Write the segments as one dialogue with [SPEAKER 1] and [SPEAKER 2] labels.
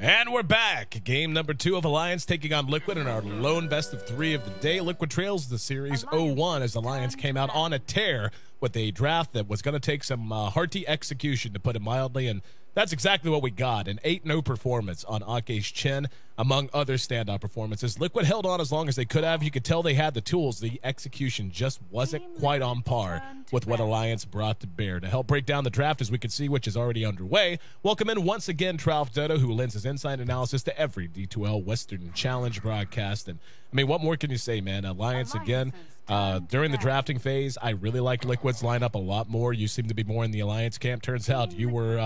[SPEAKER 1] And we're back. Game number 2 of Alliance taking on Liquid in our lone best of 3 of the day. Liquid trails the series 0-1 as Alliance came out on a tear with a draft that was going to take some hearty execution, to put it mildly, and that's exactly what we got. An 8-0 performance on Ake's chin, among other standout performances. Liquid held on as long as they could have. You could tell they had the tools. The execution just wasn't quite on par with what Alliance brought to bear. To help break down the draft, as we can see, which is already underway, welcome in once again Tralf Dodo, who lends his insight analysis to every D2L Western Challenge broadcast. And, I mean, what more can you say, man? Alliance, again, during the drafting phase, I really liked Liquid's lineup a lot more. You seem to be more in the Alliance camp. Turns out you were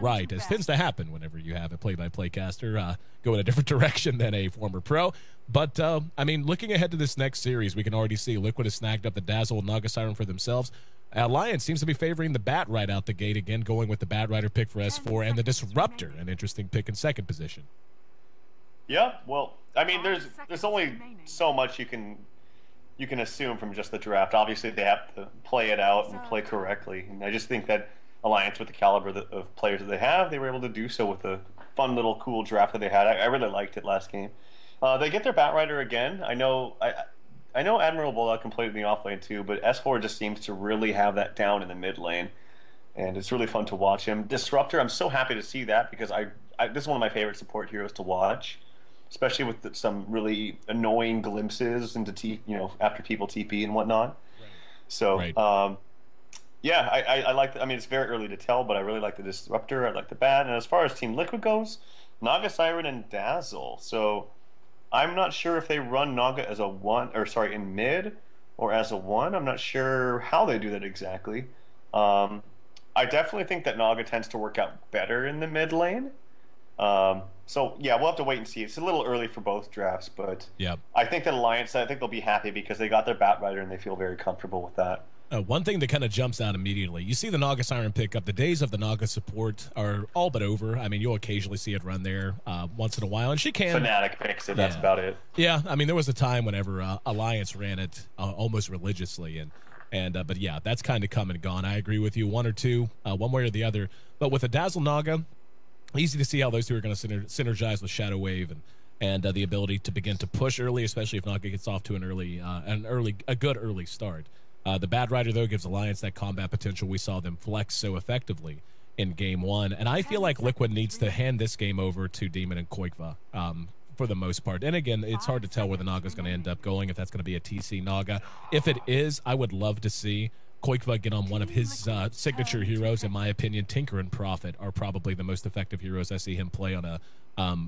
[SPEAKER 1] right, as tends to happen whenever you have a play-by-play caster go in a different direction than a former pro. But, I mean, looking ahead to this next series, we can already see Liquid has snagged up the Dazzle and Naga Siren for themselves. Alliance seems to be favoring the Bat right out the gate, again going with the Bat Rider pick for S4 and the Disruptor, an interesting pick in second position.
[SPEAKER 2] Yeah, well, I mean, there's only so much you can assume from just the draft. Obviously, they have to play it out and play correctly. And I just think that Alliance, with the caliber of players that they have, they were able to do so with a fun little cool draft that they had. I really liked it last game. They get their Bat Rider again. I know Admiral Bola can play it in the off lane too, but S4 just seems to really have that down in the mid lane, and it's really fun to watch him. Disruptor, I'm so happy to see that, because this is one of my favorite support heroes to watch, especially with some really annoying glimpses into after people TP and whatnot. Right. So right. Yeah, I like. I mean, it's very early to tell, but I really like the Disruptor. I like the Bat, and as far as Team Liquid goes, Naga Siren and Dazzle. So I'm not sure if they run Naga as a 1, or sorry, in mid or as a 1. I'm not sure how they do that exactly. I definitely think that Naga tends to work out better in the mid lane. So yeah, we'll have to wait and see. It's a little early for both drafts, but
[SPEAKER 1] yep.
[SPEAKER 2] I think that Alliance, I think they'll be happy because they got their Bat Rider and they feel very comfortable with that.
[SPEAKER 1] One thing that kind of jumps out immediately, you see the Naga Siren pick up. The days of the Naga support are all but over. I mean, you'll occasionally see it run there once in a while, and she can.
[SPEAKER 2] Fnatic picks it, that's about it.
[SPEAKER 1] Yeah, I mean, there was a time whenever Alliance ran it almost religiously, but yeah, that's kind of come and gone. I agree with you, one or two, one way or the other. But with a Dazzle Naga, easy to see how those two are going to synergize with Shadow Wave and the ability to begin to push early, especially if Naga gets off to a good early start. The Bat Rider, though, gives Alliance that combat potential. We saw them flex so effectively in Game 1. And I feel like Liquid needs to hand this game over to Demon and Koikva for the most part. And again, it's hard to tell where the Naga's going to end up going, if that's going to be a TC Naga. If it is, I would love to see Koikva get on one of his signature heroes. In my opinion, Tinker and Prophet are probably the most effective heroes I see him play on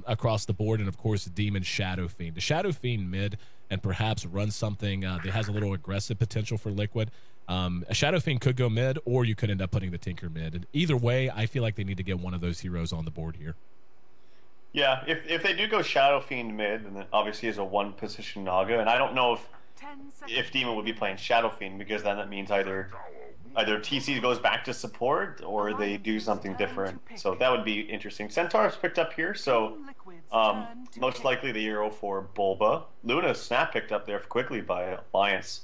[SPEAKER 1] across the board. And, of course, Demon Shadow Fiend. The Shadow Fiend mid and perhaps run something that has a little aggressive potential for Liquid. A Shadow Fiend could go mid, or you could end up putting the Tinker mid. And either way, I feel like they need to get one of those heroes on the board here.
[SPEAKER 2] Yeah, if they do go Shadow Fiend mid, then obviously is a one-position Naga. And I don't know if Demon would be playing Shadow Fiend, because then that means either TC goes back to support or they do something different. So that would be interesting. Centaur's picked up here, so most likely the hero for Bulba. Luna snap picked up there quickly by Alliance.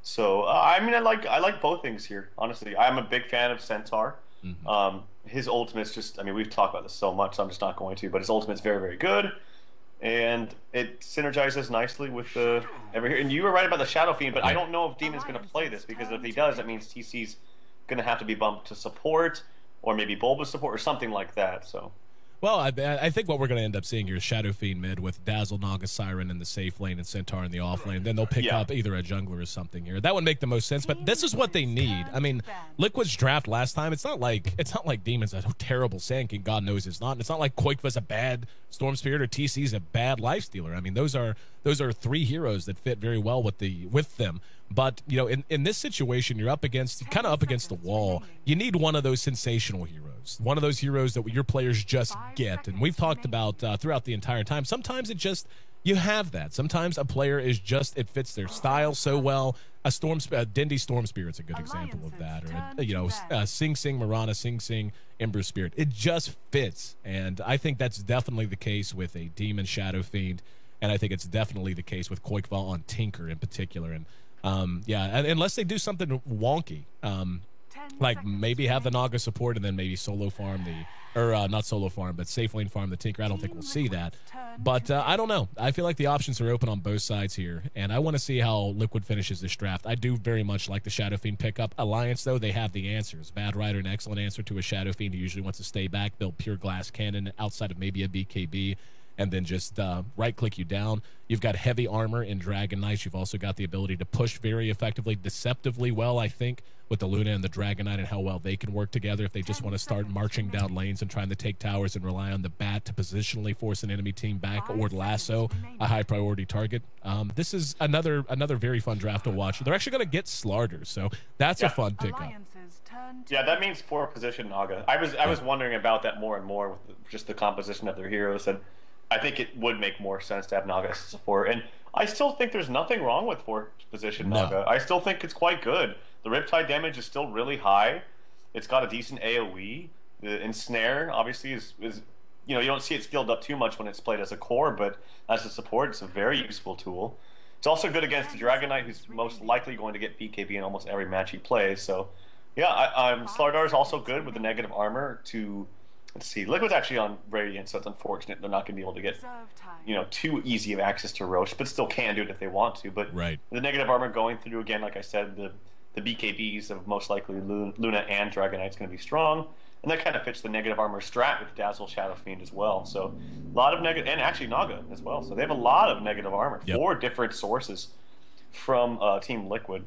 [SPEAKER 2] So I mean, I like both things here. Honestly, I'm a big fan of Centaur. Mm-hmm. His ultimate's just, I mean, we've talked about this so much, so I'm just not going to. But his ultimate's very, very good. And it synergizes nicely with the and you were right about the Shadow Fiend, but I don't know if Demon's going to play this, because if he does, that means TC's going to have to be bumped to support, or maybe Bulba support, or something like that. So,
[SPEAKER 1] well, I think what we're going to end up seeing here is Shadow Fiend mid with Dazzle, Naga, Siren in the safe lane and Centaur in the off lane. Then they'll pick up either a jungler or something here. That would make the most sense. But this is what they need. I mean, Liquid's draft last time, it's not like Demon's a terrible Sand King. God knows it's not. And it's not like Koikva's a bad Storm Spirit or TC's a bad Lifestealer. I mean, those are three heroes that fit very well with them. But, you know, in this situation, you're kind of up against the wall. You need one of those sensational heroes, one of those heroes that your players just get. And we've talked about throughout the entire time. Sometimes you have that. Sometimes a player it fits their style so well. Dindy Storm Spirit's a good example of that. Or, Sing Sing Mirana, Sing Sing Ember Spirit. It just fits. And I think that's definitely the case with a Demon Shadow Fiend. And I think it's definitely the case with Koikva on Tinker in particular. And unless they do something wonky, Like maybe have the Naga support and then maybe solo farm not solo farm, but safe lane farm the Tinker. I don't think we'll see that. But I don't know. I feel like the options are open on both sides here, and I want to see how Liquid finishes this draft. I do very much like the Shadow Fiend pickup. Alliance, though, they have the answers. Bad Rider, an excellent answer to a Shadow Fiend who usually wants to stay back, build pure glass cannon outside of maybe a BKB, and then just right-click you down. You've got heavy armor in Dragon Knights. You've also got the ability to push very effectively, deceptively well, I think, with the Luna and the Dragon Knight and how well they can work together if they just want to start marching down lanes and trying to take towers and rely on the bat to positionally force an enemy team back or lasso a high-priority target. This is another very fun draft to watch. They're actually going to get Slarders, so that's a fun pickup.
[SPEAKER 2] Yeah, that means 4-position Naga. I was wondering about that more and more with just the composition of their heroes, and I think it would make more sense to have Naga as support. And I still think there's nothing wrong with 4-position Naga. I still think it's quite good. The Riptide damage is still really high. It's got a decent AoE. The Ensnare, obviously, is you don't see it skilled up too much when it's played as a core, but as a support, it's a very useful tool. It's also good against the Dragon Knight, who's most likely going to get BKB in almost every match he plays. So, yeah, Slardar is also good with the negative armor to... Let's see. Liquid's actually on Radiant, so it's unfortunate they're not going to be able to get, too easy of access to Roche, but still can do it if they want to. But the negative armor going through, again, like I said, the BKBs of most likely Luna and Dragon Knight's going to be strong, and that kind of fits the negative armor strat with Dazzle, Shadow Fiend as well. So a lot of negative, and actually Naga as well. So they have a lot of negative armor, 4 different sources from Team Liquid.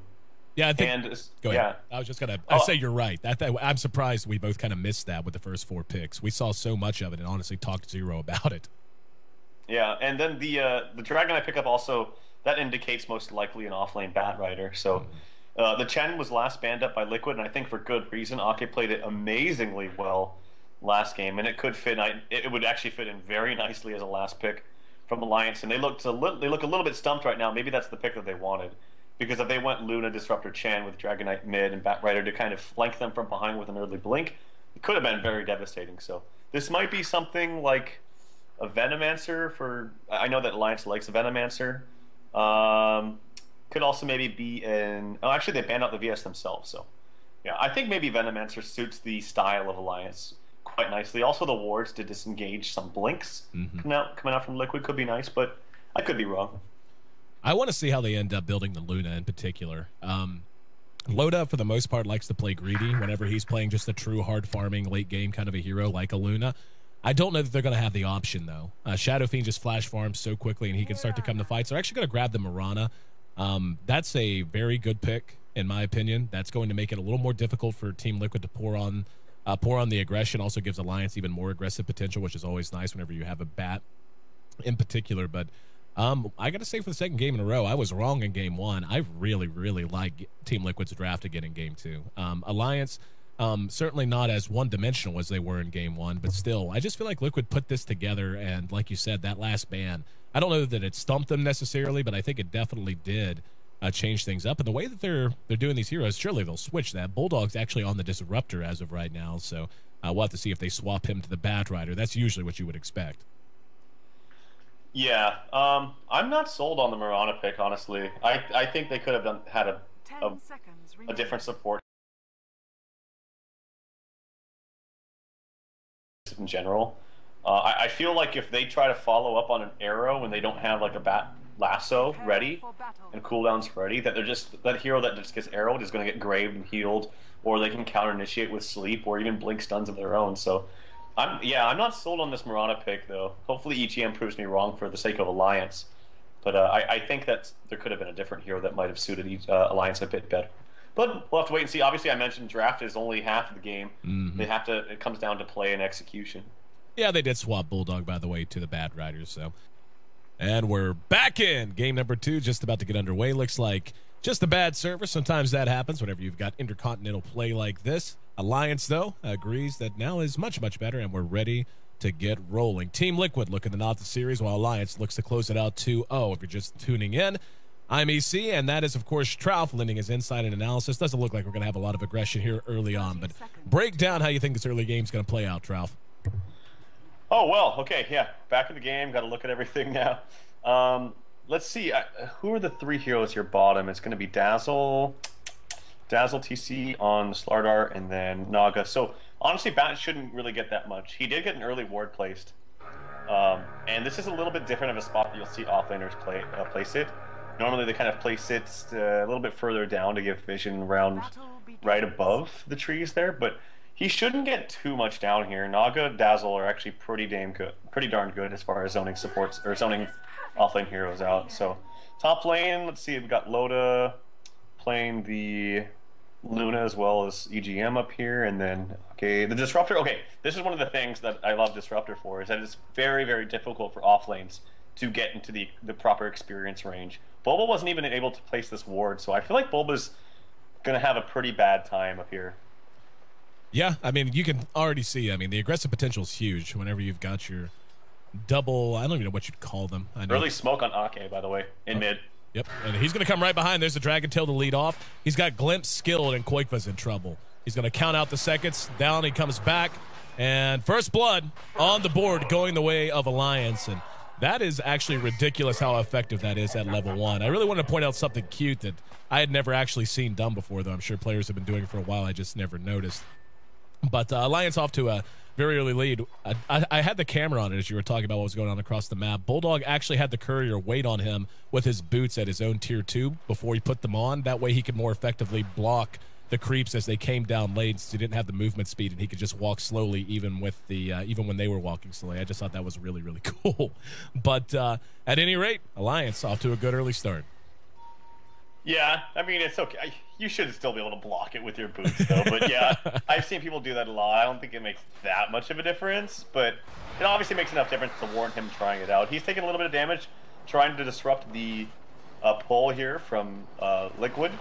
[SPEAKER 1] Yeah, I think. Go ahead. I was just gonna. I say you're right. I'm surprised we both kind of missed that with the first 4 picks. We saw so much of it and honestly talked zero about it.
[SPEAKER 2] Yeah, and then the Dragon I pickup also that indicates most likely an offlane Bat Rider. So the Chen was last banned up by Liquid, and I think for good reason. Ake played it amazingly well last game, and it could fit. It would actually fit in very nicely as a last pick from Alliance, and they look a little bit stumped right now. Maybe that's the pick that they wanted. Because if they went Luna, Disruptor, Chen with Dragon Knight mid and Bat Rider to kind of flank them from behind with an early blink, it could have been very devastating. So this might be something like a Venomancer for... I know that Alliance likes a Venomancer. Could also maybe be an... Oh, actually, they banned out the VS themselves. So yeah, I think maybe Venomancer suits the style of Alliance quite nicely. Also, the wards to disengage some blinks coming out from Liquid could be nice, but I could be wrong.
[SPEAKER 1] I want to see how they end up building the Luna in particular. Loda, for the most part, likes to play greedy whenever he's playing just a true hard farming late game kind of a hero like a Luna. I don't know that they're going to have the option, though. Shadow Fiend just flash farms so quickly and he can start to come to fights. They're actually going to grab the Mirana. That's a very good pick, in my opinion. That's going to make it a little more difficult for Team Liquid to pour on the aggression. Also gives Alliance even more aggressive potential, which is always nice whenever you have a bat in particular. But I got to say, for the second game in a row, I was wrong in game 1. I really, really like Team Liquid's draft again in game 2. Alliance, certainly not as one-dimensional as they were in game 1, but still, I just feel like Liquid put this together, and like you said, that last ban, I don't know that it stumped them necessarily, but I think it definitely did change things up. And the way that they're doing these heroes, surely they'll switch that. Bulldog's actually on the Disruptor as of right now, so we'll have to see if they swap him to the Bat Rider. That's usually what you would expect.
[SPEAKER 2] Yeah, I'm not sold on the Mirana pick, honestly. I think they could have had a different support in general. I feel like if they try to follow up on an arrow when they don't have like a bat lasso ready and cooldowns ready, that that hero that just gets arrowed is going to get graved and healed, or they can counter initiate with sleep or even blink stuns of their own. So I'm not sold on this Mirana pick, though. Hopefully EGM proves me wrong for the sake of Alliance. But I think that there could have been a different hero that might have suited Alliance a bit better. But we'll have to wait and see. Obviously, I mentioned draft is only half of the game. It comes down to play and execution.
[SPEAKER 1] Yeah, they did swap Bulldog, by the way, to the Bad Riders. So, and we're back in game number 2, just about to get underway. Looks like just a bad server. Sometimes that happens whenever you've got intercontinental play like this. Alliance, though, agrees that now is much, much better, and we're ready to get rolling. Team Liquid looking to knot the series, while Alliance looks to close it out 2-0. If you're just tuning in, I'm EC, and that is, of course, Trouf lending his insight and analysis. Doesn't look like we're going to have a lot of aggression here early on, but break down how you think this early game is going to play out, Trouf.
[SPEAKER 2] Oh, well, okay, yeah. Back in the game, got to look at everything now. Let's see. Who are the 3 heroes here bottom? It's going to be Dazzle. Dazzle TC on the Slardar, and then Naga. So honestly, Bat shouldn't really get that much. He did get an early ward placed. And this is a little bit different of a spot that you'll see offlaners place it. Normally they kind of place it a little bit further down to give vision around right above the trees there, but he shouldn't get too much down here. Naga, Dazzle are actually pretty darn good as far as zoning supports or zoning offlane heroes out. So top lane, let's see, we've got Loda playing the Luna as well as EGM up here, and then okay, the Disruptor. Okay, this is one of the things that I love Disruptor for, is that it's very, very difficult for off lanes to get into the proper experience range. Bulba wasn't even able to place this ward, so I feel like Bulba's gonna have a pretty bad time up here.
[SPEAKER 1] Yeah, I mean, you can already see, I mean, the aggressive potential is huge whenever you've got your double, I don't even know what you'd call them. I know.
[SPEAKER 2] Early smoke on Ake, by the way, in mid.
[SPEAKER 1] Yep, and he's going to come right behind. There's the Dragon Tail to lead off. He's got Glimpse skilled, and Koikva's in trouble. He's going to count out the seconds. Down, he comes back. And first blood on the board going the way of Alliance. And that is actually ridiculous how effective that is at level 1. I really wanted to point out something cute that I had never actually seen done before, though I'm sure players have been doing it for a while. I just never noticed. But Alliance off to a very early lead. I had the camera on it as you were talking about what was going on across the map. Bulldog actually had the courier wait on him with his boots at his own tier 2 before he put them on. That way he could more effectively block the creeps as they came down lanes. So he didn't have the movement speed, and he could just walk slowly even with the even when they were walking slowly. I just thought that was really, really cool. But at any rate, Alliance off to a good early start.
[SPEAKER 2] Yeah, I mean, it's okay. You should still be able to block it with your boots, though. But yeah, I've seen people do that a lot. I don't think it makes that much of a difference, but it obviously makes enough difference to warrant him trying it out. He's taking a little bit of damage, trying to disrupt the pull here from Liquid.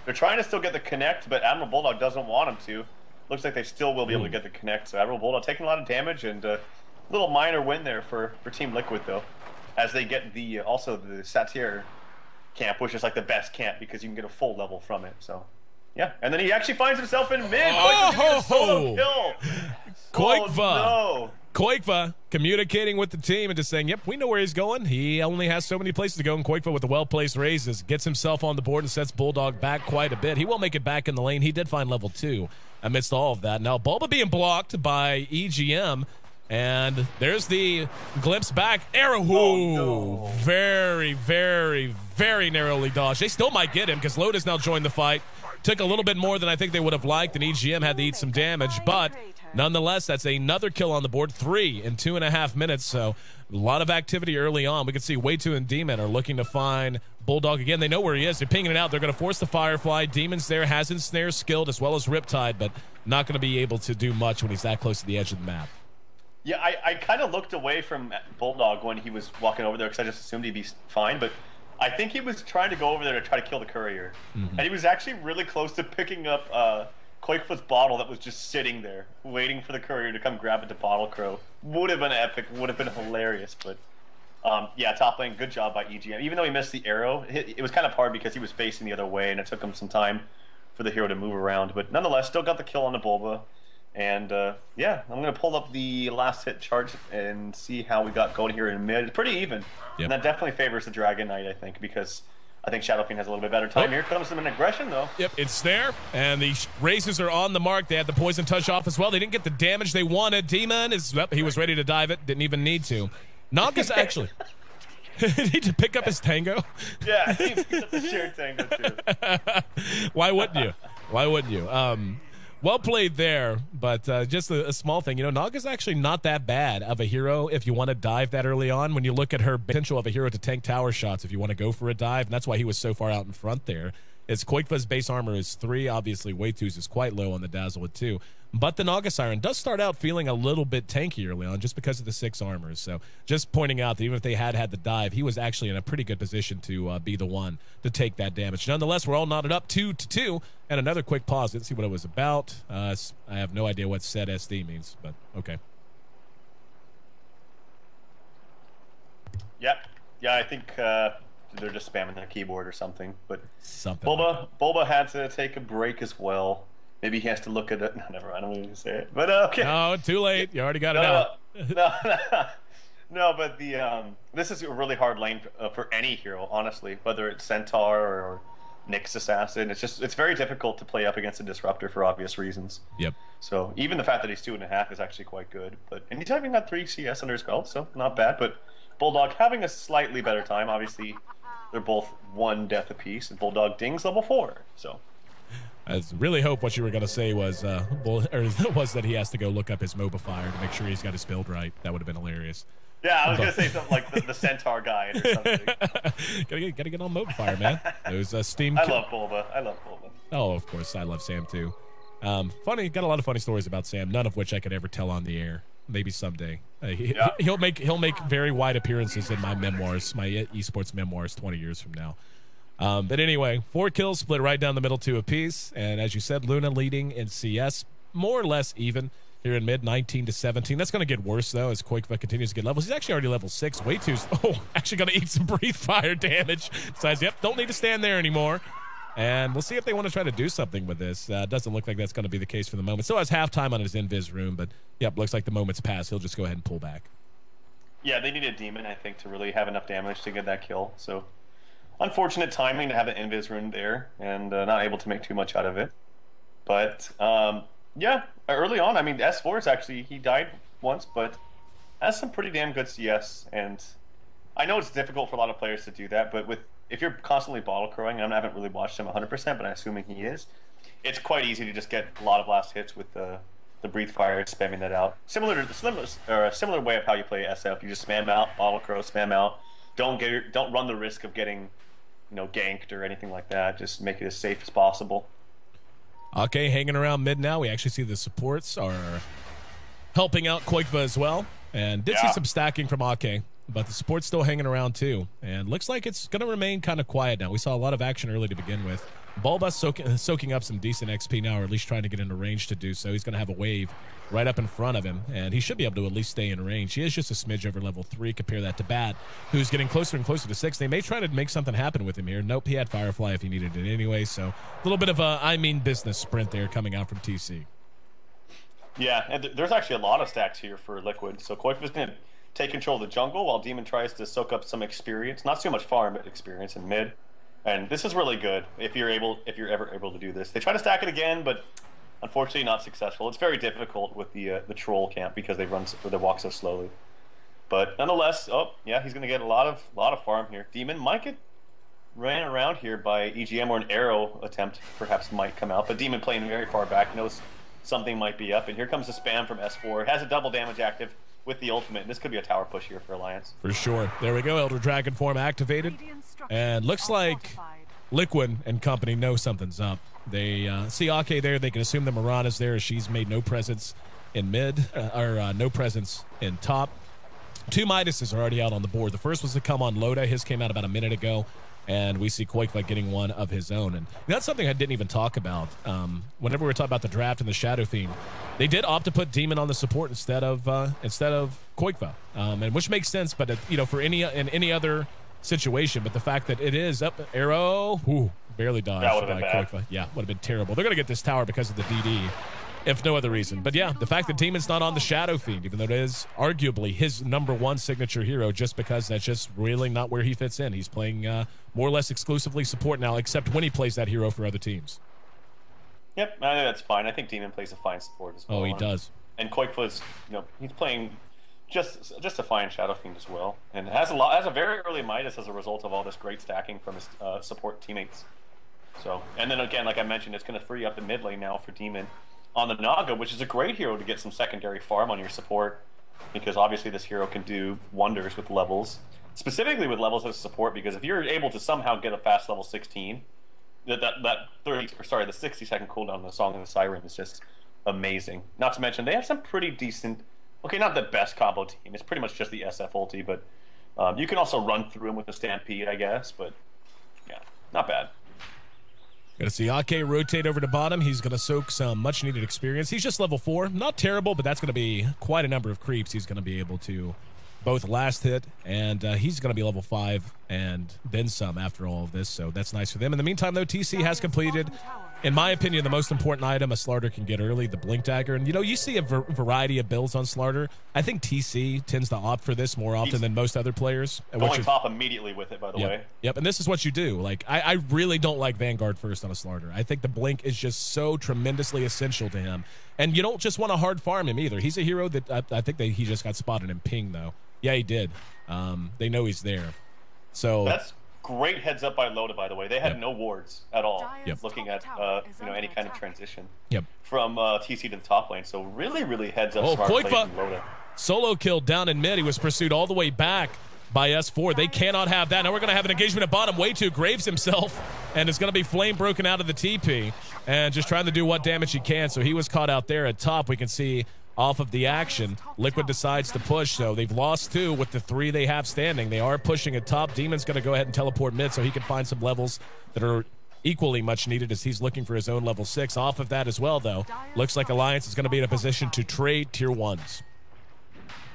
[SPEAKER 2] They're trying to still get the connect, but Admiral Bulldog doesn't want him to. Looks like they still will be able to get the connect, so Admiral Bulldog taking a lot of damage, and a little minor win there for Team Liquid, though, as they get the also the Satyr camp, which is like the best camp because you can get a full level from it. So yeah, and then he actually finds himself in mid. Solo kill.
[SPEAKER 1] Koikva.
[SPEAKER 2] Oh, no.
[SPEAKER 1] Koikva communicating with the team and just saying, yep, we know where he's going. He only has so many places to go, and Koikva with the well-placed raises gets himself on the board and sets Bulldog back quite a bit. He will make it back in the lane. He did find level 2 amidst all of that. Now Bulba being blocked by EGM, and there's the glimpse back. Arrow.
[SPEAKER 2] Oh, no.
[SPEAKER 1] Very, very, very narrowly dodged. They still might get him because Loda's now joined the fight. Took a little bit more than I think they would have liked, and EGM had to eat some damage. But nonetheless, that's another kill on the board. 3 in 2.5 minutes. So a lot of activity early on. We can see Way2 and Demon are looking to find Bulldog again. They know where he is. They're pinging it out. They're going to force the Firefly. Demon's there, has Ensnare skilled as well as Riptide, but not going to be able to do much when he's that close to the edge of the map.
[SPEAKER 2] Yeah, I kind of looked away from Bulldog when he was walking over there because I just assumed he'd be fine, but I think he was trying to go over there to try to kill the courier. And he was actually really close to picking up Koikva's bottle that was just sitting there, waiting for the courier to come grab it to Bottle Crow. Would have been epic, would have been hilarious, but yeah, top lane, good job by EGM. Even though he missed the arrow, it was kind of hard because he was facing the other way, and it took him some time for the hero to move around. But nonetheless, still got the kill on the Bulba. And yeah, I'm going to pull up the last hit chart and see how we got going here in mid. It's pretty even. Yep. And that definitely favors the Dragon Knight, I think, because I think Shadow Fiend has a little bit better time. Here comes some aggression, though.
[SPEAKER 1] Yep, it's there, and the raises are on the mark. They had the poison touch off as well. They didn't get the damage they wanted. Demon is, well, he was ready to dive it, didn't even need to. Naga's actually... Did he pick up his tango?
[SPEAKER 2] Yeah, he picked up the shared tango, too.
[SPEAKER 1] Why wouldn't you? Why wouldn't you? Well played there, but just a small thing. You know, Naga's actually not that bad of a hero if you want to dive that early on. When you look at her potential of a hero to tank tower shots, if you want to go for a dive, and that's why he was so far out in front there. Is Koikva's base armor is 3. Obviously, Way2's is quite low on the Dazzle with 2. But the Naga Siren does start out feeling a little bit tanky early on just because of the 6 armors. So just pointing out that even if they had the dive, he was actually in a pretty good position to be the one to take that damage. Nonetheless, we're all knotted up 2-2. And another quick pause. Let's see what it was about. I have no idea what set SD means, but okay.
[SPEAKER 2] Yep. Yeah, I think they're just spamming their keyboard or something. But
[SPEAKER 1] something.
[SPEAKER 2] Bulba had to take a break as well. Maybe he has to look at it. No, never mind. I'm going to say it. But okay.
[SPEAKER 1] No, too late. You already got it out.
[SPEAKER 2] No, but the this is a really hard lane for any hero, honestly. Whether it's Centaur or Nyx Assassin. It's very difficult to play up against a Disruptor for obvious reasons.
[SPEAKER 1] Yep.
[SPEAKER 2] So even the fact that he's 2.5 is actually quite good. And he's having got 3 CS under his belt, so not bad. But Bulldog having a slightly better time. Obviously, they're both 1 death apiece, and Bulldog dings level 4. So
[SPEAKER 1] I really hope what you were going to say was was that he has to go look up his Mobifier to make sure he's got his build right. That would have been hilarious.
[SPEAKER 2] Yeah, I was going to say something like the Centaur guide or something.
[SPEAKER 1] gotta get on Mobifier, man. Those Steam.
[SPEAKER 2] I love Bulba.
[SPEAKER 1] Oh, of course, I love Sam too. Funny, got a lot of funny stories about Sam, none of which I could ever tell on the air. Maybe someday. He'll make very wide appearances in my memoirs, my esports memoirs, 20 years from now. But anyway, 4 kills split right down the middle, 2 apiece, and as you said, Luna leading in CS, more or less even here in mid, 19-17. That's going to get worse though as Koikva continues to get levels. He's actually already level 6, way too. Actually going to eat some breathe fire damage. Decides, yep, don't need to stand there anymore. And we'll see if they want to try to do something with this. Doesn't look like that's going to be the case for the moment. Still has halftime on his invis room, but yep, looks like the moment's passed. He'll just go ahead and pull back. Yeah,
[SPEAKER 2] they need a demon, I think, to really have enough damage to get that kill. So unfortunate timing to have an invis rune there and not able to make too much out of it. But yeah, early on, I mean, S4 is actually, he died once, but has some pretty damn good CS. And I know it's difficult for a lot of players to do that, but if you're constantly bottle crowing, I haven't really watched him 100%, but I'm assuming he is, it's quite easy to just get a lot of last hits with the breathe fire, spamming that out. Similar a similar way of how you play SF. You just spam out, bottle crow, spam out. Don't run the risk of getting, ganked or anything like that. Just make it as safe as possible.
[SPEAKER 1] Okay, hanging around mid now. We actually see the supports are helping out Koikva as well, and did see some stacking from Ake. But the support's still hanging around too, and looks like it's going to remain kind of quiet now. We saw a lot of action early to begin with. Bulba soaking up some decent XP now, or at least trying to get into range to do so. He's going to have a wave right up in front of him, and he should be able to at least stay in range. He is just a smidge over level 3. Compare that to Bat, who's getting closer and closer to 6. They may try to make something happen with him here. Nope, he had Firefly if he needed it anyway, so a little bit of a business sprint there coming out from TC.
[SPEAKER 2] Yeah, and there's actually a lot of stacks here for Liquid, so Koikva's going to take control of the jungle while Demon tries to soak up some experience. Not too much farm, but experience in mid. And this is really good if you're ever able to do this. They try to stack it again, but unfortunately not successful. It's very difficult with the troll camp because they walk so slowly. But nonetheless, he's going to get a lot of farm here. Demon might get ran around here by EGM, or an arrow attempt perhaps might come out. But Demon playing very far back knows something might be up. And here comes the spam from S4. It has a double damage active with the ultimate. This could be a tower push here for Alliance.
[SPEAKER 1] For sure. There we go. Elder Dragon form activated. And looks like Liquid and company know something's up. They see Ake there. They can assume that Mirana's there. She's made no presence in mid, no presence in top. 2 Midases are already out on the board. The first was to come on Loda. His came out about a minute ago. And we see Koikva getting one of his own. And that's something I didn't even talk about. Whenever we were talking about the draft and the Shadow Fiend, they did opt to put Demon on the support instead of Koikva, and which makes sense. But for any other situation, but the fact that it is up arrow, barely dodged by Koikva. Yeah, would have been terrible. They're gonna get this tower because of the DD. If no other reason. But yeah, the fact that Demon's not on the Shadow Fiend, even though it is arguably his #1 signature hero, just because that's just really not where he fits in. He's playing more or less exclusively support now, except when he plays that hero for other teams.
[SPEAKER 2] Yep, I think that's fine. I think Demon plays a fine support as well.
[SPEAKER 1] Oh, he does.
[SPEAKER 2] And Koikva's, he's playing just a fine Shadow Fiend as well, and has a very early Midas as a result of all this great stacking from his support teammates. So, and then again, like I mentioned, it's going to free up the mid lane now for Demon on the Naga, which is a great hero to get some secondary farm on your support, because obviously this hero can do wonders with levels, specifically with levels as support, because if you're able to somehow get a fast level 16, the 60-second cooldown on the Song of the Siren is just amazing. Not to mention, they have some pretty decent, okay, not the best combo team, it's pretty much just the SF ulti, but you can also run through him with the Stampede, I guess, but yeah, not bad.
[SPEAKER 1] Gonna see Ake rotate over to bottom. He's gonna soak some much needed experience. He's just level 4. Not terrible, but that's gonna be quite a number of creeps he's gonna be able to both last hit, and he's gonna be level 5 and then some after all of this, so that's nice for them. In the meantime, though, TC has completed, in my opinion, the most important item a Slarter can get early, the Blink Dagger. And, you see a variety of builds on Slarter. I think TC tends to opt for this more often than most other players.
[SPEAKER 2] Going top immediately with it, by the way.
[SPEAKER 1] Yep, and this is what you do. Like, I really don't like Vanguard first on a Slarter. I think the Blink is just so tremendously essential to him. And you don't just want to hard farm him either. He's a hero that I think that he just got spotted in ping, though. Yeah, he did. They know he's there. So
[SPEAKER 2] that's great heads up by Loda, by the way. They had no wards at all. Looking at any kind of transition from TC to the top lane. So really heads up. Smart play from Loda.
[SPEAKER 1] Solo kill down in mid. He was pursued all the way back by S4. They cannot have that. Now we're going to have an engagement at bottom. Way too Graves himself, and it's going to be flame broken out of the TP and just trying to do what damage he can. So he was caught out there at top. We can see off of the action, Liquid decides to push, so they've lost 2 with the 3 they have standing. They are pushing at top. Demon's going to go ahead and teleport mid so he can find some levels that are equally much needed as he's looking for his own level 6. Off of that as well, though, looks like Alliance is going to be in a position to trade tier 1s.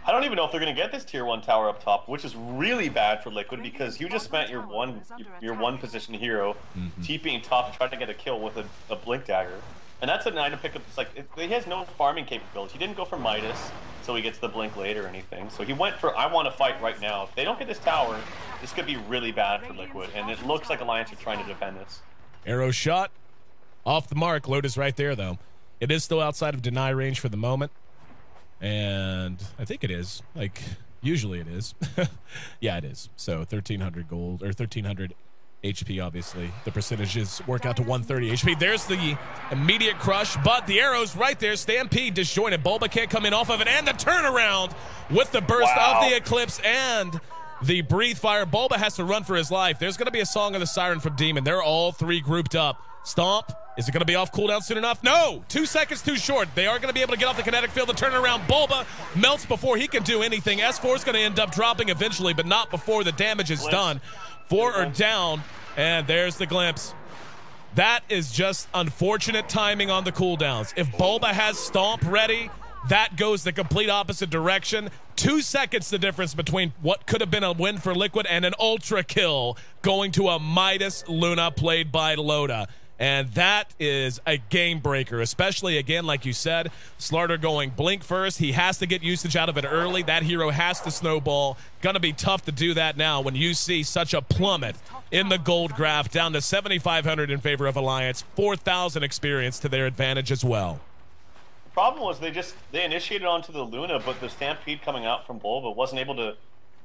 [SPEAKER 2] I don't even know if they're going to get this tier 1 tower up top, which is really bad for Liquid because you just spent your one position hero TPing top to try to get a kill with a Blink Dagger. And that's an item pickup. It's like he has no farming capability. He didn't go for Midas, so he gets the blink later or anything. So he went for I want to fight right now. If they don't get this tower, this could be really bad for Liquid. And it looks like Alliance are trying to defend this.
[SPEAKER 1] Arrow shot off the mark. Load is right there though. It is still outside of deny range for the moment, and I think it is. Like usually it is. Yeah, it is. So 1,300 gold or 1,300. HP, obviously. The percentages work out to 130 HP. There's the immediate crush, but the arrow's right there. Stampede disjointed. Bulba can't come in off of it, and the turnaround with the burst of the Eclipse and the Breathe Fire. Bulba has to run for his life. There's going to be a Song of the Siren from Demon. They're all 3 grouped up. Stomp. Is it going to be off cooldown soon enough? No! 2 seconds too short. They are going to be able to get off the kinetic field. The turnaround. Bulba melts before he can do anything. S4 is going to end up dropping eventually, but not before the damage is done. 4 are down, and there's the glimpse. That is just unfortunate timing on the cooldowns. If Bulba has Stomp ready, that goes the complete opposite direction. 2 seconds the difference between what could have been a win for Liquid and an ultra kill going to a Midas Luna played by Loda. And that is a game breaker, especially, again, like you said, Slarter going Blink first. He has to get usage out of it early. That hero has to snowball. Going to be tough to do that now when you see such a plummet in the gold graph down to 7,500 in favor of Alliance, 4,000 experience to their advantage as well.
[SPEAKER 2] The problem was they initiated onto the Luna, but the Stampede coming out from Bulba wasn't able to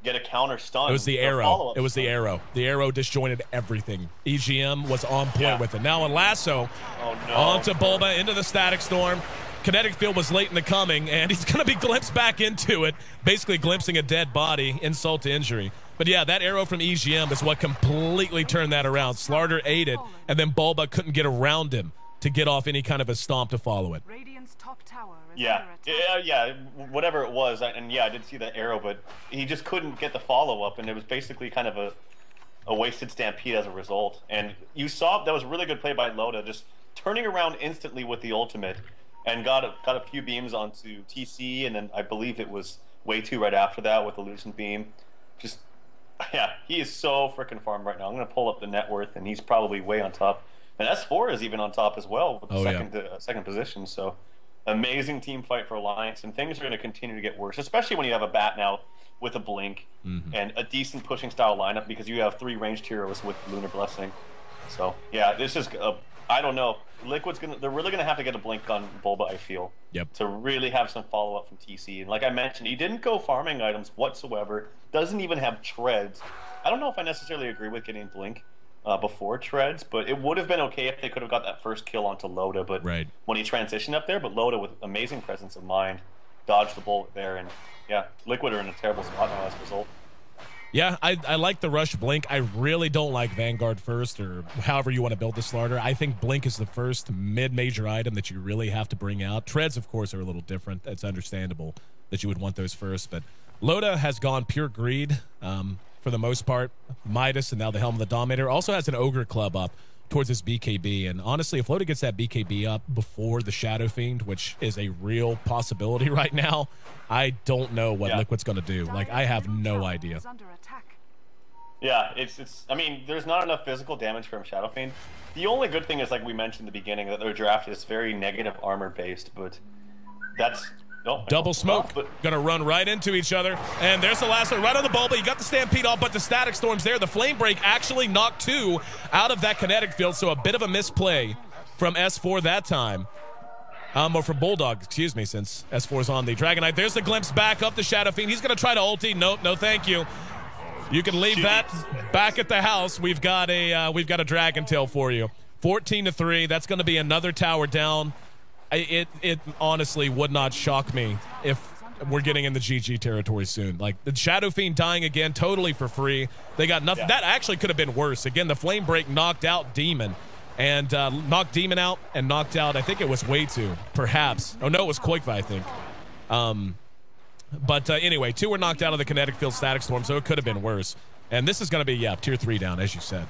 [SPEAKER 2] get a counter stun.
[SPEAKER 1] It was the arrow. It was the arrow. The arrow disjointed everything. EGM was on point with it. Now a lasso onto Bulba into the Static Storm. Kinetic Field was late in the coming, and he's going to be glimpsed back into it, basically glimpsing a dead body, insult to injury. But yeah, that arrow from EGM is what completely turned that around. Slarter ate it, and then Bulba couldn't get around him to get off any kind of a stomp to follow it.
[SPEAKER 2] Yeah, whatever it was, and yeah, I did see that arrow, but he just couldn't get the follow-up, and it was basically kind of a wasted Stampede as a result. And you saw that was a really good play by Loda, just turning around instantly with the ultimate, and got a few beams onto TC, and then I believe it was Way 2 right after that with the Lucent Beam. Just, yeah, he is so freaking farmed right now. I'm going to pull up the net worth, and he's probably way on top. And S4 is even on top as well with the second position, so amazing team fight for Alliance, and things are going to continue to get worse, especially when you have a bat now with a Blink and a decent pushing style lineup because you have 3 ranged heroes with Lunar Blessing. So yeah, this is I don't know. They're really gonna have to get a Blink on Bulba, I feel, to really have some follow up from TC. And like I mentioned, he didn't go farming items whatsoever. Doesn't even have treads. I don't know if I necessarily agree with getting Blink before treads, but it would have been okay if they could have got that first kill onto Loda. But when he transitioned up there, but Loda with amazing presence of mind dodged the bullet there, and yeah, Liquid are in a terrible spot now as a result.
[SPEAKER 1] Yeah, I like the rush Blink. I really don't like Vanguard first, or however you want to build the Slarter. I think Blink is the first mid-major item that you really have to bring out. Treads, of course, are a little different. It's understandable that you would want those first, but Loda has gone pure greed for the most part. Midas and now the Helm of the Dominator also has an Ogre Club up towards his BKB, and honestly, if Loda gets that BKB up before the Shadow Fiend, which is a real possibility right now, I don't know what Liquid's going to do. Like, I have no idea.
[SPEAKER 2] Yeah, it's. I mean, there's not enough physical damage from Shadow Fiend. The only good thing is, like we mentioned in the beginning, that their draft is very negative armor based, but that's
[SPEAKER 1] double smoke. Gonna run right into each other, and there's the last one right on the ball. But you got the Stampede off, but the Static Storm's there. The Flame Break actually knocked 2 out of that kinetic field, so a bit of a misplay from S4 that time. Or from Bulldog, excuse me, since S4's on the Dragonite. There's the glimpse back up the Shadow Fiend. He's gonna try to ulti. Nope, no thank you. You can leave that back at the house. We've got a Dragon Tail for you. 14-3. That's going to be another tower down. It honestly would not shock me if we're getting in the GG territory soon. Like the Shadow Fiend dying again, totally for free. They got nothing. Yeah. That actually could have been worse. Again, the Flame Break knocked out Demon, and knocked Demon out, and knocked out. I think it was Way2, perhaps. Oh no, it was Koikva, I think. But anyway, 2 were knocked out of the kinetic field Static Storm, so it could have been worse. And this is going to be, tier 3 down, as you said.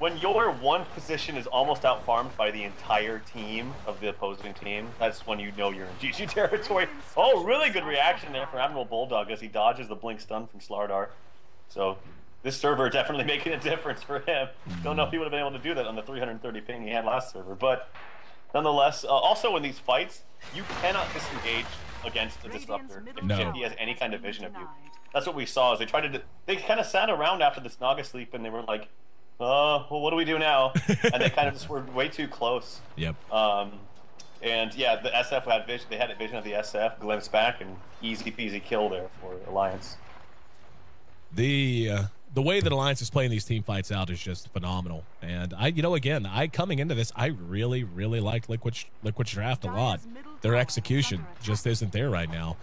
[SPEAKER 2] When your one position is almost out-farmed by the entire team of the opposing team, that's when you know you're in GG territory. Oh, really good reaction there from Admiral Bulldog as he dodges the Blink Stun from Slardar. So this server definitely making a difference for him. Don't know if he would have been able to do that on the 330 ping he had last server. But nonetheless, also in these fights, you cannot disengage against a disruptor if he has any kind of vision of you. That's what we saw. Is they kind of sat around after this Naga sleep and they were like, well, what do we do now? And they kind of just were way too close.
[SPEAKER 1] Yep.
[SPEAKER 2] And yeah, the SF had vision. They had a vision of the SF, glimpse back, and easy peasy kill there for Alliance.
[SPEAKER 1] The way that Alliance is playing these team fights out is just phenomenal. And I coming into this, I really, really liked Liquid's draft a lot. Their execution just isn't there right now.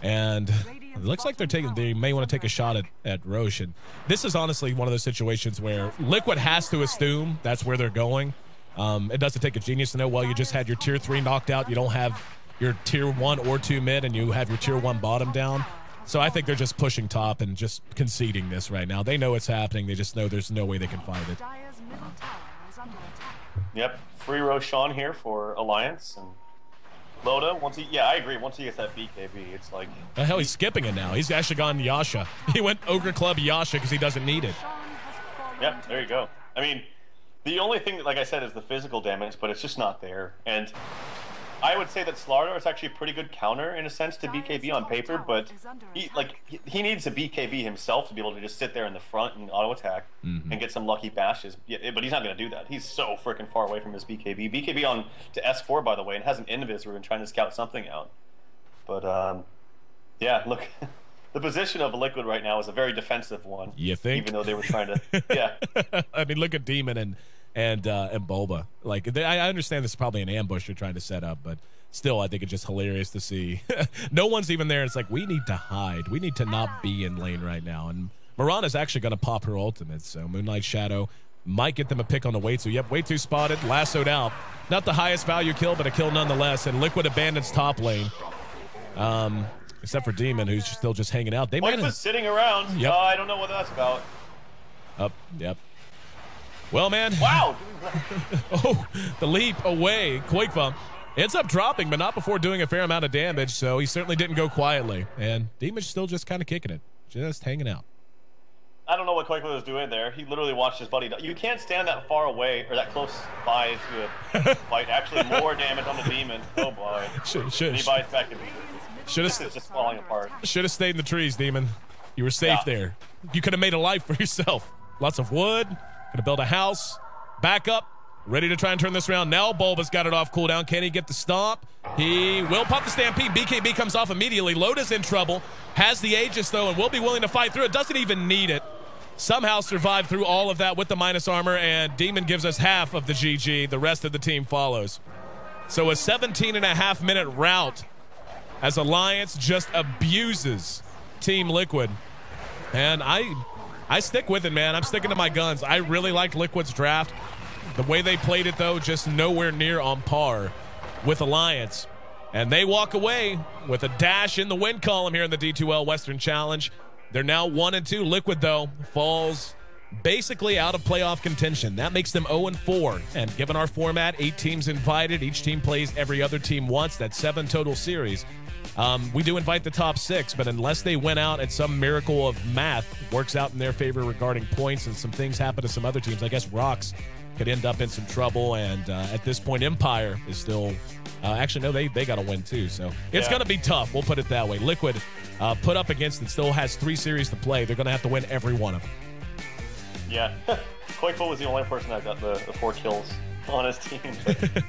[SPEAKER 1] And it looks like they may want to take a shot at Roche. And this is honestly one of those situations where Liquid has to assume that's where they're going. It doesn't take a genius to know, well, you just had your tier 3 knocked out. You don't have your tier 1 or 2 mid, and you have your tier 1 bottom down. So I think they're just pushing top and just conceding this right now. They know it's happening. They just know there's no way they can fight it.
[SPEAKER 2] Yep, free Roshan here for Alliance. And Loda, I agree. Once he gets that BKB, it's like...
[SPEAKER 1] The hell, he's skipping it now. He's actually gone Yasha. He went Ogre Club Yasha because he doesn't need it.
[SPEAKER 2] Yep, there you go. I mean, the only thing, like I said, is the physical damage, but it's just not there. And I would say that Slardar is actually a pretty good counter, in a sense, to BKB on paper, but he needs a BKB himself to be able to just sit there in the front and auto-attack and get some lucky bashes. Yeah, but he's not going to do that. He's so freaking far away from his BKB. BKB on to S4, by the way, and has an invis room trying to scout something out. But, yeah, look, the position of Liquid right now is a very defensive one.
[SPEAKER 1] You think?
[SPEAKER 2] Even though they were trying to, yeah.
[SPEAKER 1] I mean, look at Demon and Bulba. Like, I understand this is probably an ambush you're trying to set up, but still, I think it's just hilarious to see. No one's even there. It's like, we need to hide. We need to not be in lane right now. And Mirana's actually going to pop her ultimate, so Moonlight Shadow might get them a pick on the Way2. Yep, Way2 spotted, lassoed out. Not the highest value kill, but a kill nonetheless. And Liquid abandons top lane. Except for Demon, who's still just hanging out. They might have
[SPEAKER 2] sitting around.
[SPEAKER 1] Yep.
[SPEAKER 2] I don't know what that's about.
[SPEAKER 1] Yep. Well, man.
[SPEAKER 2] Wow.
[SPEAKER 1] Oh, the leap away. Koikva ends up dropping, but not before doing a fair amount of damage, so he certainly didn't go quietly. And Demon's still just kind of kicking it, just hanging out.
[SPEAKER 2] I don't know what Koikva was doing there. He literally watched his buddy die. You can't stand that far away, or that close by to fight. Actually, more damage on the Demon. Oh, boy. He bites back at me. This is just falling apart.
[SPEAKER 1] Should have stayed in the trees, Demon. You were safe there. You could have made a life for yourself. Lots of wood. Could have built a house. Back up. Ready to try and turn this around. Now Bulba's got it off cooldown. Can he get the stomp? He will pop the Stampede. BKB comes off immediately. Loda's in trouble. Has the Aegis, though, and will be willing to fight through it. Doesn't even need it. Somehow survived through all of that with the minus armor, and Demon gives us half of the GG. The rest of the team follows. So a 17.5-minute rout as Alliance just abuses Team Liquid. And I stick with it, man. I'm sticking to my guns. I really liked Liquid's draft. The way they played it, though, just nowhere near on par with Alliance. And they walk away with a dash in the win column here in the D2L Western Challenge. They're now 1-2. Liquid, though, falls basically out of playoff contention. That makes them 0-4. And given our format, 8 teams invited, each team plays every other team once. That's 7 total series. We do invite the top 6, but unless they win out and some miracle of math works out in their favor regarding points and some things happen to some other teams, I guess Rocks could end up in some trouble. And at this point, Empire is still actually, no, they got to win too. So it's going to be tough. We'll put it that way. Liquid put up against it, still has 3 series to play. They're going to have to win every one of them. Yeah.
[SPEAKER 2] Koikpo was the only person that got the 4 kills on his team. But,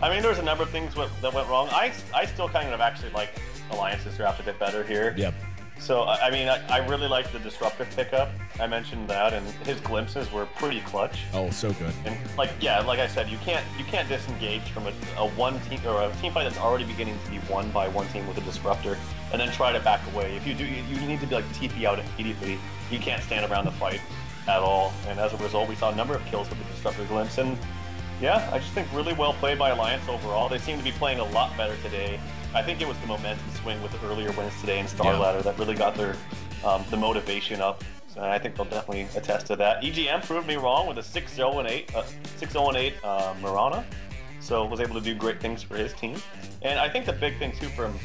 [SPEAKER 2] I mean, there's a number of things that went wrong. I still kind of actually like Alliance's draft a bit better here.
[SPEAKER 1] Yep.
[SPEAKER 2] So, I mean, I really like the Disruptor pickup. I mentioned that, and his glimpses were pretty clutch.
[SPEAKER 1] Oh, so good.
[SPEAKER 2] And like I said, you can't disengage from a one team or a team fight that's already beginning to be won by one team with a Disruptor, and then try to back away. If you do, you need to be like TP out immediately. You can't stand around the fight at all. And as a result, we saw a number of kills with the Disruptor glimpse. And yeah, I just think really well played by Alliance overall. They seem to be playing a lot better today. I think it was the momentum swing with the earlier wins today in Star Ladder that really got their the motivation up. So I think they'll definitely attest to that. EGM proved me wrong with a 6-0-8 Mirana, so was able to do great things for his team. And I think the big thing too from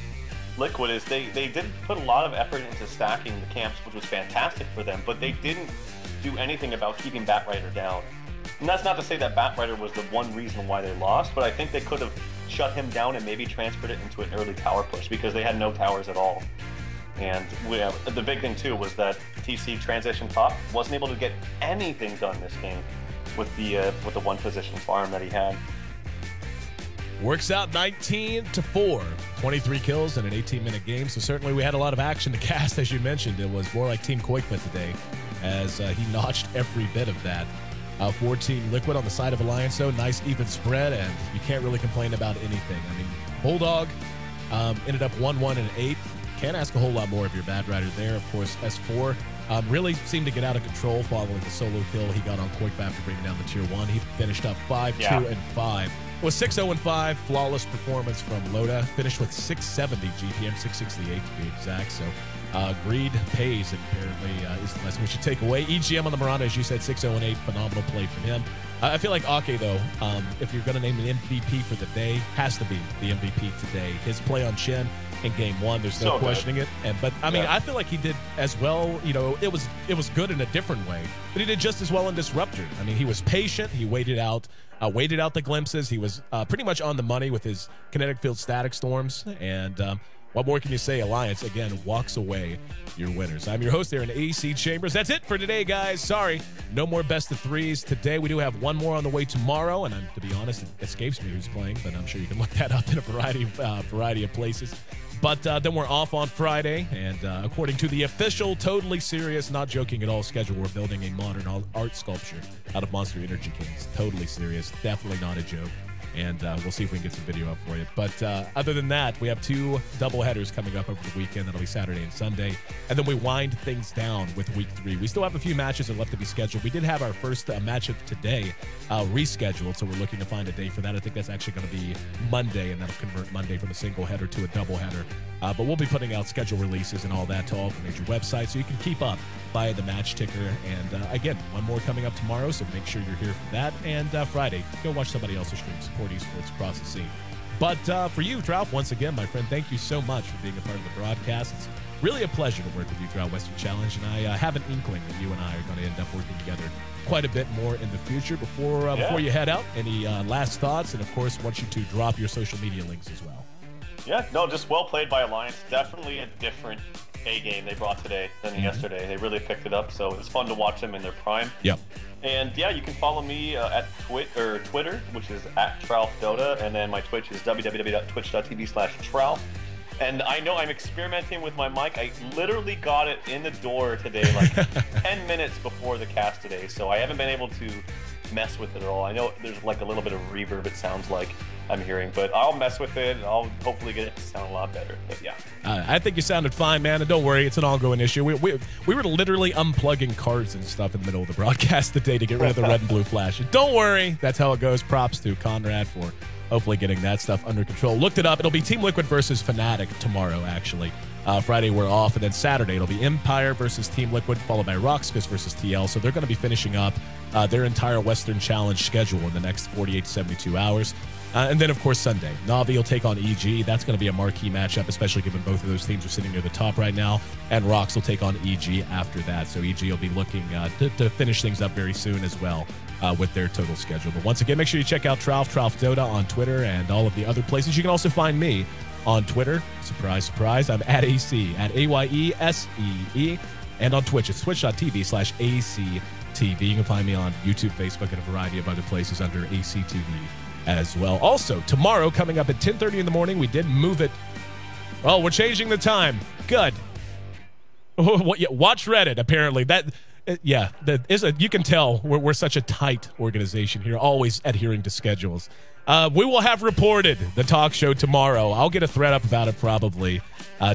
[SPEAKER 2] Liquid is they did put a lot of effort into stacking the camps, which was fantastic for them, but they didn't do anything about keeping Batrider down. And that's not to say that Batrider was the one reason why they lost, but I think they could have shut him down and maybe transferred it into an early tower push because they had no towers at all. And the big thing too was that TC transition top wasn't able to get anything done this game with the 1 position farm that he had.
[SPEAKER 1] Works out 19-4, 23 kills in an 18-minute game. So certainly we had a lot of action to cast, as you mentioned. It was more like Team Koikpa today, as he notched every bit of that. For Team Liquid on the side of Alliance, though, nice even spread, and you can't really complain about anything. I mean, Bulldog ended up 1-1 and 8. Can't ask a whole lot more of your Batrider there. Of course, S4 really seemed to get out of control following the solo kill he got on Koikpa after bringing down the Tier 1. He finished up 5-2 and 5. It was 6-0 and 5. Flawless performance from Loda. Finished with 670 GPM, 668 to be exact. So greed pays, and apparently is the lesson we should take away. EGM on the Miranda, as you said, 6-0 and 8. Phenomenal play from him. I feel like Ake, though, if you're going to name an MVP for the day, has to be the MVP today. His play on Shen in Game 1, there's no questioning it. But I mean, I feel like he did as well. You know, it was good in a different way, but he did just as well in Disruptor. I mean, he was patient. He waited out the glimpses. He was pretty much on the money with his kinetic field static storms. And what more can you say? Alliance, again, walks away your winners. I'm your host there in AC Chambers. That's it for today, guys. Sorry, no more best of 3s today. We do have one more on the way tomorrow, and to be honest, it escapes me who's playing, but I'm sure you can look that up in a variety of places. But then we're off on Friday, and according to the official, totally serious, not joking at all schedule, we're building a modern art sculpture out of Monster Energy Kings. Totally serious, definitely not a joke. And we'll see if we can get some video up for you. But other than that, we have 2 doubleheaders coming up over the weekend. That'll be Saturday and Sunday. And then we wind things down with Week 3. We still have a few matches that are left to be scheduled. We did have our first matchup today rescheduled, so we're looking to find a day for that. I think that's actually going to be Monday, and that'll convert Monday from a single header to a doubleheader. But we'll be putting out schedule releases and all that to all the major websites, so you can keep up via the match ticker. And again, one more coming up tomorrow, so make sure you're here for that. And Friday, go watch somebody else's stream, support esports across the scene. But for you, Trout, once again, my friend, thank you so much for being a part of the broadcast. It's really a pleasure to work with you throughout Western Challenge, and I have an inkling that you and I are going to end up working together quite a bit more in the future. Before you head out, any last thoughts? And of course, I want you to drop your social media links as well.
[SPEAKER 2] Yeah, no, just well played by Alliance. Definitely a different A game they brought today than yesterday. They really picked it up, so it was fun to watch them in their prime.
[SPEAKER 1] Yep.
[SPEAKER 2] And yeah, you can follow me at Twitter, which is @TralfDota, and then my Twitch is www.twitch.tv/Tralf. And I know I'm experimenting with my mic. I literally got it in the door today, like 10 minutes before the cast today, so I haven't been able to mess with it at all. I know there's like a little bit of reverb, it sounds like I'm hearing, but I'll mess with it, and I'll hopefully get it to sound a lot better. But yeah.
[SPEAKER 1] I think you sounded fine, man, and don't worry, it's an ongoing issue. We were literally unplugging cards and stuff in the middle of the broadcast today to get rid of the red and blue flash. Don't worry, that's how it goes. Props to Conrad for hopefully getting that stuff under control. Looked it up. It'll be Team Liquid versus Fnatic tomorrow, actually. Friday we're off, and then Saturday it'll be Empire versus Team Liquid, followed by Roxfist versus TL. So they're going to be finishing up their entire Western Challenge schedule in the next 48 to 72 hours. And then, of course, Sunday, Na'Vi will take on EG. That's going to be a marquee matchup, especially given both of those teams are sitting near the top right now. And Rox will take on EG after that. So EG will be looking to finish things up very soon as well with their total schedule. But once again, make sure you check out Trouf Dota on Twitter and all of the other places. You can also find me on Twitter. Surprise, surprise. I'm at AC, at AYESEE. And on Twitch, it's twitch.tv/ACTV. You can find me on YouTube, Facebook, and a variety of other places under ACTV as well. Also, tomorrow, coming up at 10:30 in the morning, we did move it. Oh, we're changing the time. Good. Watch Reddit, apparently. You can tell we're such a tight organization here, always adhering to schedules. We will have reported the talk show tomorrow. I'll get a thread up about it probably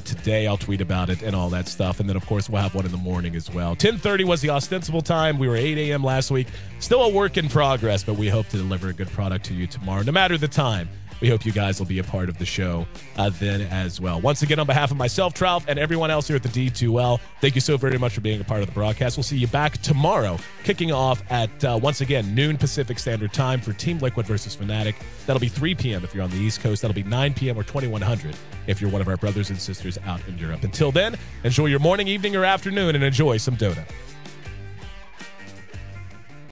[SPEAKER 1] today. I'll tweet about it and all that stuff. And then, of course, we'll have one in the morning as well. 10:30 was the ostensible time. We were 8 a.m. last week. Still a work in progress, but we hope to deliver a good product to you tomorrow, no matter the time. We hope you guys will be a part of the show then as well. Once again, on behalf of myself, Trouf, and everyone else here at the D2L, thank you so very much for being a part of the broadcast. We'll see you back tomorrow, kicking off at, once again, noon Pacific Standard Time for Team Liquid versus Fnatic. That'll be 3 p.m. if you're on the East Coast. That'll be 9 p.m. or 2100 if you're one of our brothers and sisters out in Europe. Until then, enjoy your morning, evening, or afternoon, and enjoy some Dota.